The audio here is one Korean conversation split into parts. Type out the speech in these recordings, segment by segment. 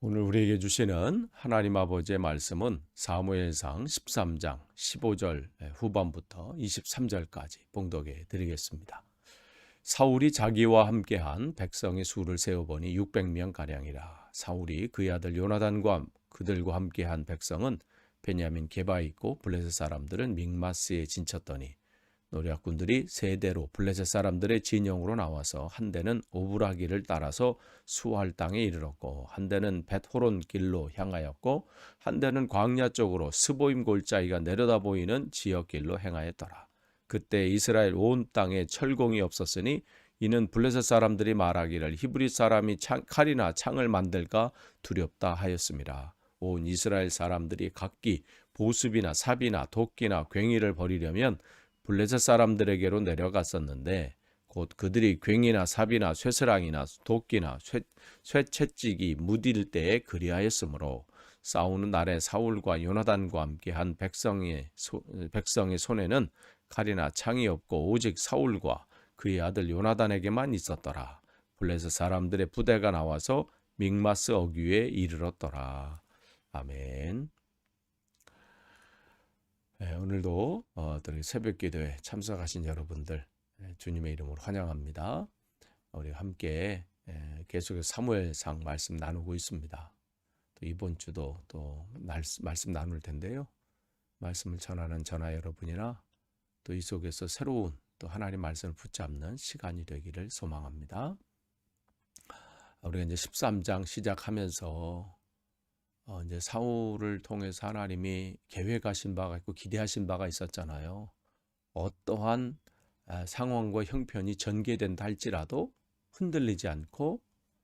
오늘 우리에게 주시는 하나님 아버지의 말씀은 사무엘상 13장 15절 후반부터 23절까지 봉독해 드리겠습니다. 사울이 자기와 함께한 백성의 수를 세어보니 600명 가량이라. 사울이 그의 아들 요나단과 그들과 함께한 백성은 베냐민 게바에 있고 블레셋 사람들은 믹마스에 진쳤더니 노략군들이 세 대로 블레셋 사람들의 진영으로 나와서 한 대는 오브라기를 따라서 수할 땅에 이르렀고 한 대는 벳호론 길로 향하였고 한 대는 광야 쪽으로 스보임 골짜기가 내려다 보이는 지역 길로 행하였더라. 그때 이스라엘 온 땅에 철공이 없었으니 이는 블레셋 사람들이 말하기를 히브리 사람이 칼이나 창을 만들까 두렵다 하였습니다. 온 이스라엘 사람들이 각기 보습이나 삽이나 도끼나 괭이를 버리려면 블레셋 사람들에게로 내려갔었는데 곧 그들이 괭이나 삽이나 쇠스랑이나 도끼나 쇠채찍이 무딜 때에 그리하였으므로 싸우는 날에 사울과 요나단과 함께한 백성의 손에는 칼이나 창이 없고 오직 사울과 그의 아들 요나단에게만 있었더라. 블레셋 사람들의 부대가 나와서 믹마스 어귀에 이르렀더라. 아멘. 오늘도 새벽 기도에 참석하신 여러분들 주님의 이름으로 환영합니다. 우리 함께 계속해서 사무엘상 말씀 나누고 있습니다. 또 이번 주도 또 말씀 나눌 텐데요. 말씀을 전하는 전하 여러분이나 또 이 속에서 새로운 또 하나님 말씀을 붙잡는 시간이 되기를 소망합니다. 우리가 이제 13장 시작하면서 이제 사울을 통해서 하나님이 계획하신 바가 있고 기대하신 바가 있었잖아요. 어떠한 상황과 형편이 전개된다 할지라도 흔들리지 않고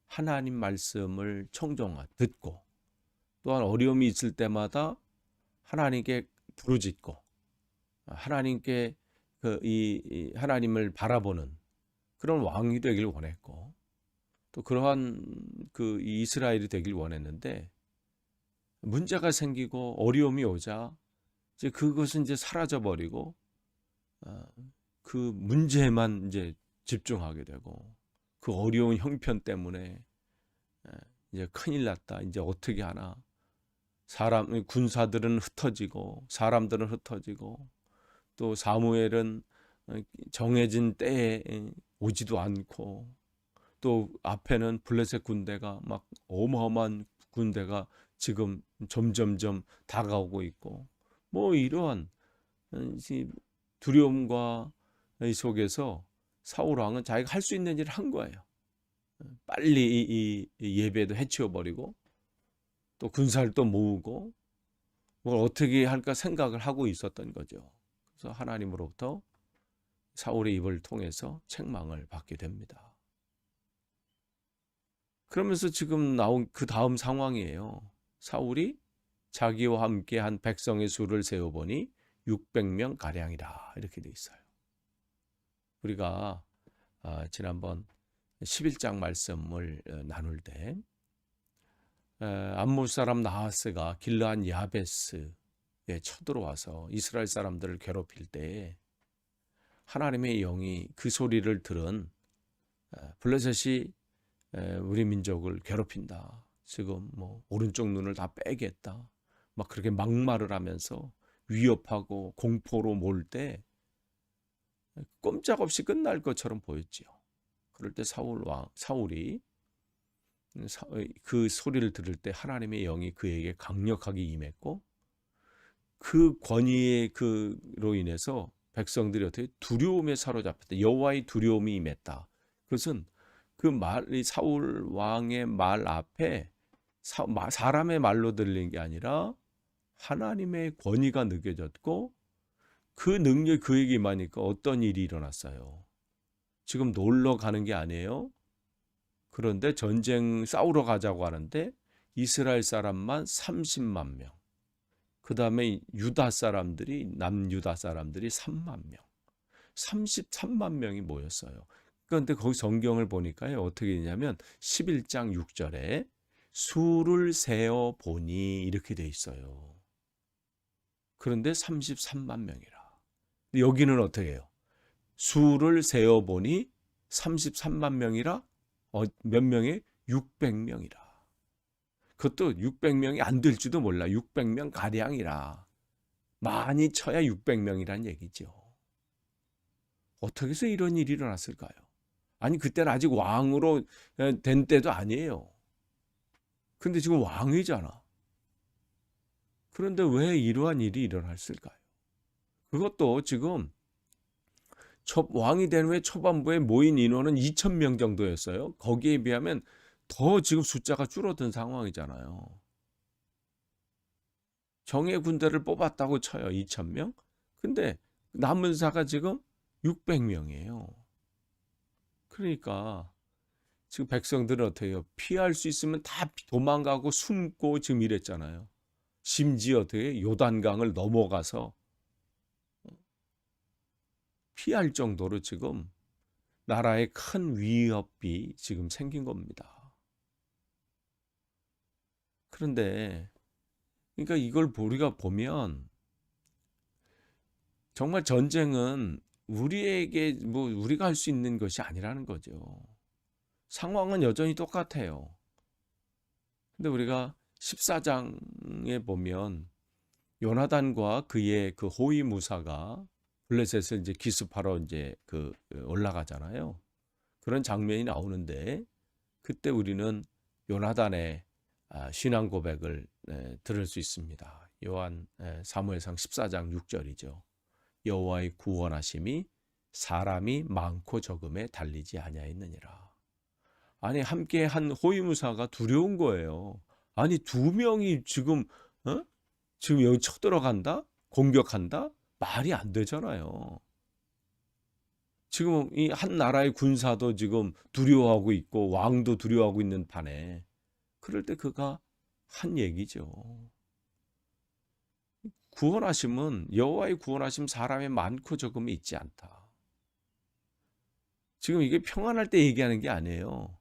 하나님 말씀을 듣고 또한 어려움이 있을 때마다 하나님께 부르짖고 하나님께 이 하나님을 바라보는 그런 왕이 되길 원했고 또 그러한 이스라엘이 되길 원했는데 문제가 생기고 어려움이 오자 이제 그것은 이제 사라져 버리고 그 문제만 이제 집중하게 되고 그 어려운 형편 때문에 이제 큰일 났다. 이제 어떻게 하나? 군사들은 흩어지고 사람들은 흩어지고 또 사무엘은 정해진 때에 오지도 않고 또 앞에는 블레셋 군대가 막 어마어마한 군대가 지금 점점점 다가오고 있고 뭐 이러한 두려움과 이 속에서 사울 왕은 자기가 할 수 있는 일을 한 거예요. 빨리 이 예배도 해치워버리고 또 군사를 또 모으고 뭘 어떻게 할까 생각을 하고 있었던 거죠. 그래서 하나님으로부터 사울의 입을 통해서 책망을 받게 됩니다. 그러면서 지금 나온 그 다음 상황이에요. 사울이 자기와 함께한 백성의 수를 세어보니 600명 가량이라 이렇게 돼 있어요. 우리가 지난번 11장 말씀을 나눌 때 암몬 사람 나하스가 길르한 야베스에 쳐들어와서 이스라엘 사람들을 괴롭힐 때 하나님의 영이 그 소리를 들은 블레셋이 우리 민족을 괴롭힌다. 지금 뭐 오른쪽 눈을 다 빼겠다. 막 그렇게 막말을 하면서 위협하고 공포로 몰 때 꼼짝없이 끝날 것처럼 보였지요. 그럴 때 사울이 그 소리를 들을 때 하나님의 영이 그에게 강력하게 임했고 그 권위의 그로 인해서 백성들이 어떻게 두려움에 사로잡혔다. 여호와의 두려움이 임했다. 그것은 이 사울 왕의 말 앞에 사람의 말로 들린 게 아니라 하나님의 권위가 느껴졌고 그 능력이 그에게 임하니까 어떤 일이 일어났어요. 지금 놀러 가는 게 아니에요. 그런데 전쟁 싸우러 가자고 하는데 이스라엘 사람만 30만 명. 그 다음에 남유다 사람들이 3만 명. 33만 명이 모였어요. 그런데 거기 성경을 보니까요. 어떻게 되냐면 11장 6절에 수를 세어 보니 이렇게 돼 있어요. 그런데 33만 명이라. 여기는 어떻게 해요? 수를 세어 보니 33만 명이라 몇 명에 600명이라. 그것도 600명이 안 될지도 몰라. 600명 가량이라. 많이 쳐야 600명이란 얘기죠. 어떻게 해서 이런 일이 일어났을까요? 아니 그때는 아직 왕으로 된 때도 아니에요. 근데 지금 왕이잖아. 그런데 왜 이러한 일이 일어났을까요? 그것도 지금 왕이 된 후에 초반부에 모인 인원은 2,000명 정도였어요. 거기에 비하면 더 지금 숫자가 줄어든 상황이잖아요. 정예 군대를 뽑았다고 쳐요. 2,000명. 근데 남은 사가 지금 600명이에요. 그러니까 지금 백성들은 어떻게 해요? 피할 수 있으면 다 도망가고 숨고 지금 이랬잖아요. 심지어 어떻게 요단강을 넘어가서 피할 정도로 지금 나라에 큰 위협이 지금 생긴 겁니다. 그런데 그러니까 이걸 우리가 보면 정말 전쟁은 우리에게 뭐 우리가 할 수 있는 것이 아니라는 거죠. 상황은 여전히 똑같아요. 근데 우리가 14장에 보면 요나단과 그의 그 호위 무사가 블레셋을 이제 기습하러 이제 올라가잖아요. 그런 장면이 나오는데 그때 우리는 요나단의 신앙 고백을 들을 수 있습니다. 사무엘상 14장 6절이죠. 여호와의 구원하심이 사람이 많고 적음에 달리지 아니하였느니라. 아니 함께 한 호위무사가 두려운 거예요. 아니 2명이 지금 지금 여기 쳐들어간다? 공격한다? 말이 안 되잖아요. 지금 이 한 나라의 군사도 지금 두려워하고 있고 왕도 두려워하고 있는 판에 그럴 때 그가 한 얘기죠. 구원하심은 여호와의 구원하심 사람의 많고 적음이 있지 않다. 지금 이게 평안할 때 얘기하는 게 아니에요.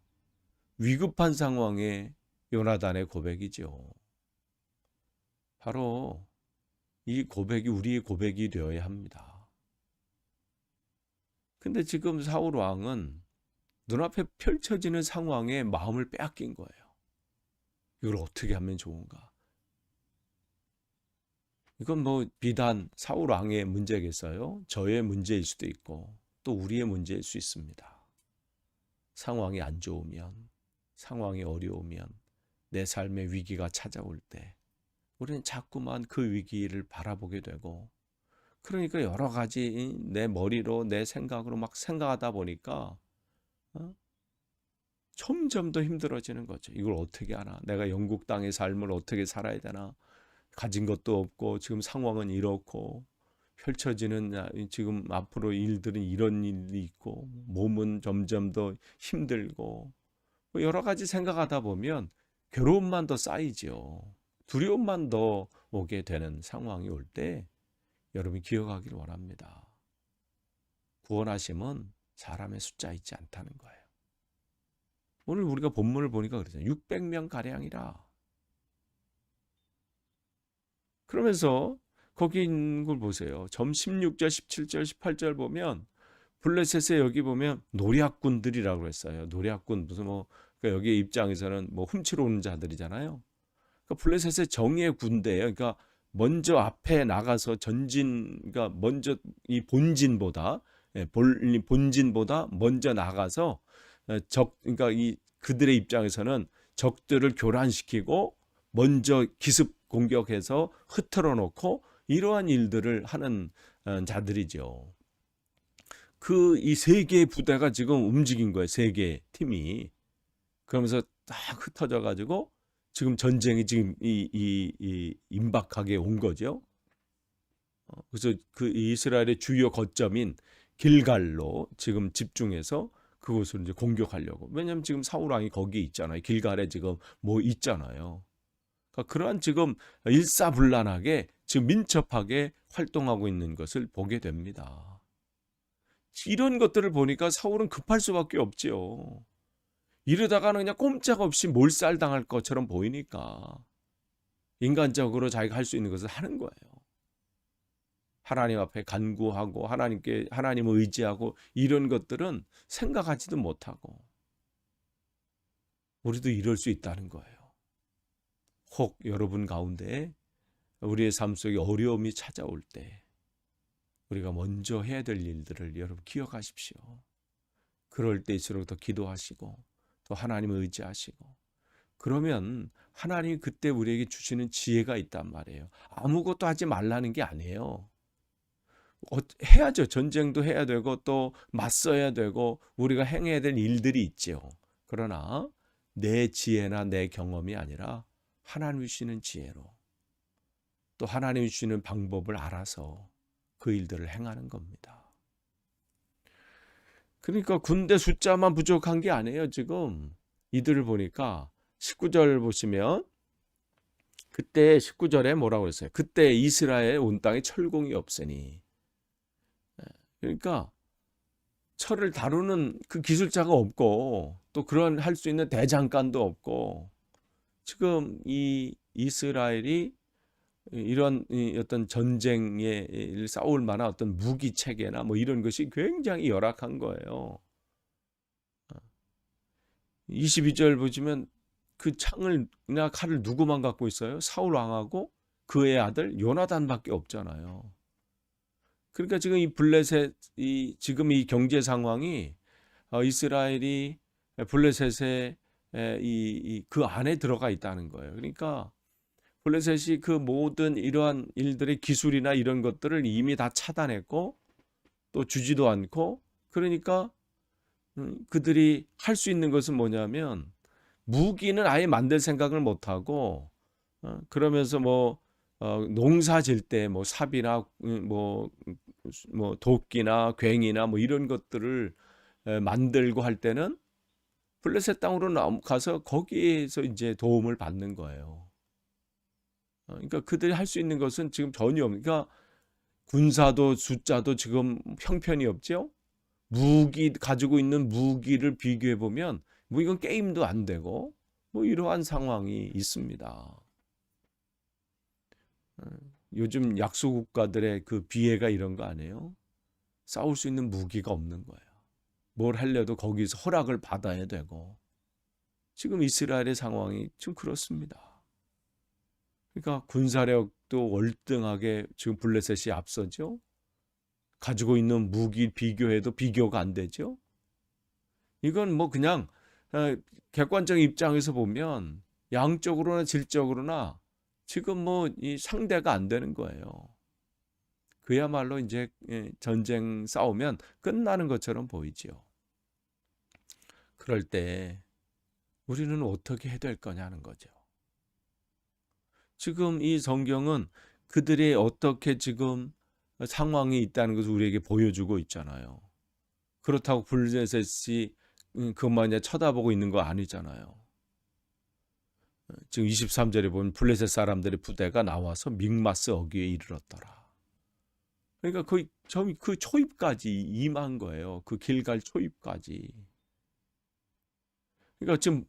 위급한 상황에 요나단의 고백이죠. 바로 이 고백이 우리의 고백이 되어야 합니다. 근데 지금 사울 왕은 눈앞에 펼쳐지는 상황에 마음을 빼앗긴 거예요. 이걸 어떻게 하면 좋은가? 이건 뭐 비단 사울 왕의 문제겠어요? 저의 문제일 수도 있고 또 우리의 문제일 수 있습니다. 상황이 안 좋으면, 상황이 어려우면, 내 삶의 위기가 찾아올 때 우리는 자꾸만 그 위기를 바라보게 되고 그러니까 여러 가지 내 머리로 내 생각으로 막 생각하다 보니까 점점 더 힘들어지는 거죠. 이걸 어떻게 하나? 내가 영국 땅의 삶을 어떻게 살아야 되나? 가진 것도 없고 지금 상황은 이렇고 펼쳐지는 지금 앞으로 일들은 이런 일이 있고 몸은 점점 더 힘들고 여러 가지 생각하다 보면 괴로움만 더 쌓이죠. 두려움만 더 오게 되는 상황이 올 때 여러분이 기억하기를 원합니다. 구원하심은 사람의 숫자 있지 않다는 거예요. 오늘 우리가 본문을 보니까 그러잖아요. 600명 가량이라. 그러면서 거기 있는 걸 보세요. 점 16절, 17절, 18절 보면 블레셋에 여기 보면 노략군들이라고 했어요. 노략군 무슨 그러니까 여기 입장에서는 훔치러 오는 자들이잖아요. 그러니까 블레셋의 정예 군대예요. 그러니까 먼저 앞에 나가서 그러니까 먼저 이 본진보다 먼저 나가서 그러니까 그들의 입장에서는 적들을 교란시키고 먼저 기습 공격해서 흐트러 놓고 이러한 일들을 하는 자들이죠. 이 세 개의 부대가 지금 움직인 거예요. 세 개의 팀이. 그러면서 딱 흩어져 가지고 지금 전쟁이 지금 임박하게 온 거죠. 그래서 그 이스라엘의 주요 거점인 길갈로 지금 집중해서 그곳을 이제 공격하려고. 왜냐하면 지금 사울 왕이 거기 있잖아요. 길갈에 지금 있잖아요. 그러니까 그러한 지금 일사불란하게 지금 민첩하게 활동하고 있는 것을 보게 됩니다. 이런 것들을 보니까 사울은 급할 수밖에 없지요. 이러다가는 그냥 꼼짝없이 몰살당할 것처럼 보이니까 인간적으로 자기가 할 수 있는 것을 하는 거예요. 하나님 앞에 간구하고 하나님을 의지하고 이런 것들은 생각하지도 못하고 우리도 이럴 수 있다는 거예요. 혹 여러분 가운데 우리의 삶 속에 어려움이 찾아올 때 우리가 먼저 해야 될 일들을 여러분 기억하십시오. 그럴 때일수록 더 기도하시고 또 하나님을 의지하시고, 그러면 하나님이 그때 우리에게 주시는 지혜가 있단 말이에요. 아무것도 하지 말라는 게 아니에요. 해야죠. 전쟁도 해야 되고 또 맞서야 되고 우리가 행해야 될 일들이 있지요. 그러나 내 지혜나 내 경험이 아니라 하나님이 주시는 지혜로, 또 하나님이 주시는 방법을 알아서 그 일들을 행하는 겁니다. 그러니까 군대 숫자만 부족한 게 아니에요. 지금 이들을 보니까 19절 보시면, 그때 19절에 뭐라고 그랬어요? 그때 이스라엘 온 땅에 철공이 없으니. 그러니까 철을 다루는 그 기술자가 없고 또 그런 할 수 있는 대장간도 없고, 지금 이 이스라엘이 이런 어떤 전쟁에 싸울 만한 어떤 무기 체계나 뭐 이런 것이 굉장히 열악한 거예요. 22절 보시면 그 창을나 칼을 누구만 갖고 있어요? 사울 왕하고 그의 아들 요나단밖에 없잖아요. 그러니까 지금 이 블레셋, 지금 이 경제 상황이 이스라엘이 블레셋의 그 안에 들어가 있다는 거예요. 그러니까 블레셋이 그 모든 이러한 일들의 기술이나 이런 것들을 이미 다 차단했고 또 주지도 않고, 그러니까 그들이 할 수 있는 것은 뭐냐면 무기는 아예 만들 생각을 못 하고, 그러면서 뭐 농사 질 때 뭐 삽이나 뭐 도끼나 괭이나 뭐 이런 것들을 만들고 할 때는 블레셋 땅으로 가서 거기에서 이제 도움을 받는 거예요. 그러니까 그들이 할 수 있는 것은 지금 전혀 없으니까, 그러니까 군사도 숫자도 지금 형편이 없죠. 무기 가지고 있는 무기를 비교해 보면 뭐 이건 게임도 안 되고 뭐 이러한 상황이 있습니다. 요즘 약소국가들의 그 비애가 이런 거 아니에요? 싸울 수 있는 무기가 없는 거예요. 뭘 하려도 거기서 허락을 받아야 되고, 지금 이스라엘의 상황이 좀 그렇습니다. 그러니까 군사력도 월등하게 지금 블레셋이 앞서죠. 가지고 있는 무기 비교해도 비교가 안 되죠. 이건 뭐 그냥 객관적인 입장에서 보면 양적으로나 질적으로나 지금 뭐 이 상대가 안 되는 거예요. 그야말로 이제 전쟁 싸우면 끝나는 것처럼 보이지요. 그럴 때 우리는 어떻게 해야 될 거냐는 거죠. 지금 이 성경은 그들이 어떻게 지금 상황이 있다는 것을 우리에게 보여주고 있잖아요. 그렇다고 블레셋이 그것만 쳐다보고 있는 거 아니잖아요. 지금 23절에 보면 블레셋 사람들의 부대가 나와서 믹마스 어귀에 이르렀더라. 그러니까 그 초입까지 임한 거예요. 그 길갈 초입까지. 그러니까 지금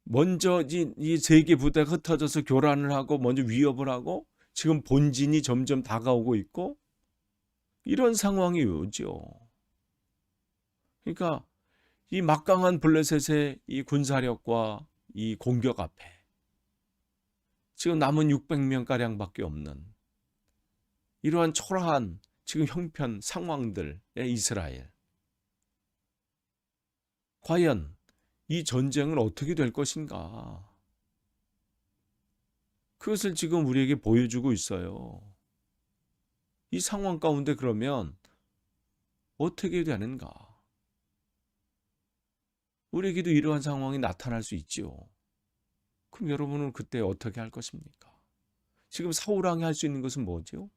먼저 이 세 개 부대가 흩어져서 교란을 하고 먼저 위협을 하고 지금 본진이 점점 다가오고 있고 이런 상황이 오죠. 그러니까 이 막강한 블레셋의 이 군사력과 이 공격 앞에 지금 남은 600명가량밖에 없는 이러한 초라한 지금 형편 상황들의 이스라엘. 과연 이 전쟁은 어떻게 될 것인가? 그것을 지금 우리에게 보여주고 있어요. 이 상황 가운데 그러면 어떻게 되는가? 우리에게도 이러한 상황이 나타날 수 있지요. 그럼 여러분은 그때 어떻게 할 것입니까? 지금 사울 왕이 할 수 있는 것은 뭐죠?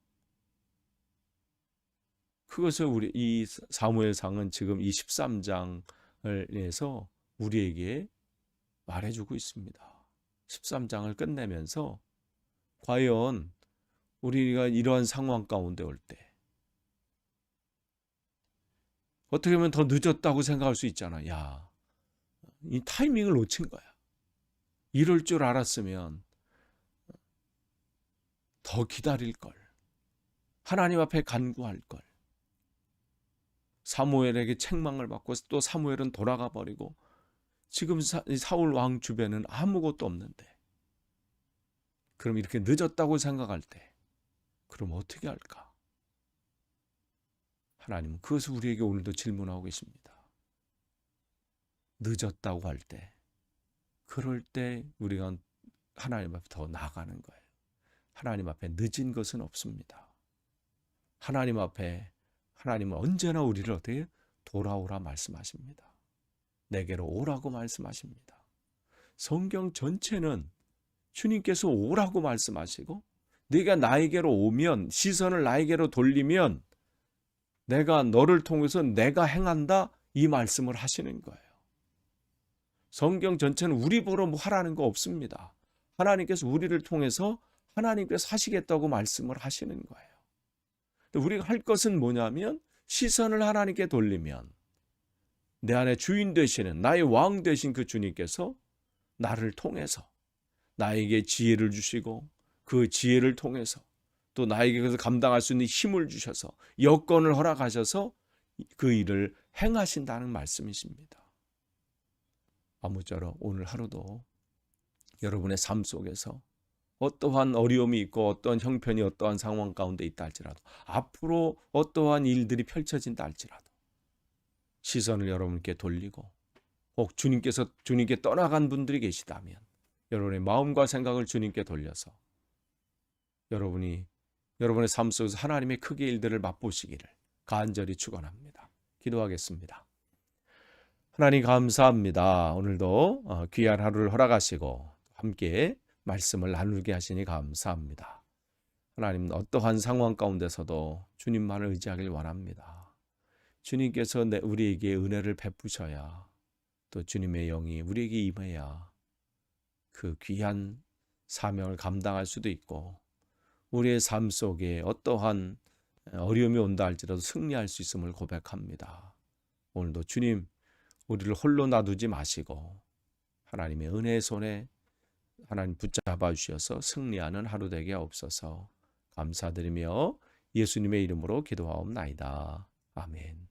그것을 우리 이 사무엘상은 지금 이 13장을 해서 우리에게 말해주고 있습니다. 13장을 끝내면서 과연 우리가 이러한 상황 가운데 올 때 어떻게 보면 더 늦었다고 생각할 수 있잖아. 야, 이 타이밍을 놓친 거야. 이럴 줄 알았으면 더 기다릴 걸. 하나님 앞에 간구할 걸. 사무엘에게 책망을 받고 또 사무엘은 돌아가 버리고 지금 사울 왕 주변은 아무것도 없는데 그럼 이렇게 늦었다고 생각할 때 그럼 어떻게 할까? 하나님은 그것을 우리에게 오늘도 질문하고 계십니다. 늦었다고 할 때, 그럴 때 우리가 하나님 앞에 더 나아가는 거예요. 하나님 앞에 늦은 것은 없습니다. 하나님 앞에 하나님은 언제나 우리를 어떻게 돌아오라 말씀하십니다. 내게로 오라고 말씀하십니다. 성경 전체는 주님께서 오라고 말씀하시고 네가 나에게로 오면, 시선을 나에게로 돌리면 내가 너를 통해서 내가 행한다, 이 말씀을 하시는 거예요. 성경 전체는 우리 보러 뭐 하라는 거 없습니다. 하나님께서 우리를 통해서 하나님께서 하시겠다고 말씀을 하시는 거예요. 우리가 할 것은 뭐냐면 시선을 하나님께 돌리면 내 안에 주인 되시는, 나의 왕 되신 그 주님께서 나를 통해서 나에게 지혜를 주시고 그 지혜를 통해서 또 나에게 그것을 감당할 수 있는 힘을 주셔서 여건을 허락하셔서 그 일을 행하신다는 말씀이십니다. 아무쪼록 오늘 하루도 여러분의 삶 속에서 어떠한 어려움이 있고 어떠한 형편이 어떠한 상황 가운데 있다 할지라도, 앞으로 어떠한 일들이 펼쳐진다 할지라도 시선을 여러분께 돌리고, 혹 주님께 떠나간 분들이 계시다면 여러분의 마음과 생각을 주님께 돌려서 여러분의 삶 속에서 하나님의 크게 일들을 맛보시기를 간절히 축원합니다. 기도하겠습니다. 하나님 감사합니다. 오늘도 귀한 하루를 허락하시고 함께 말씀을 나누게 하시니 감사합니다. 하나님, 어떠한 상황 가운데서도 주님만을 의지하길 원합니다. 주님께서 우리에게 은혜를 베푸셔야, 또 주님의 영이 우리에게 임해야 그 귀한 사명을 감당할 수도 있고, 우리의 삶 속에 어떠한 어려움이 온다 할지라도 승리할 수 있음을 고백합니다. 오늘도 주님, 우리를 홀로 놔두지 마시고 하나님의 은혜의 손에 하나님 붙잡아 주셔서 승리하는 하루 되게 없어서 감사드리며 예수님의 이름으로 기도하옵나이다. 아멘.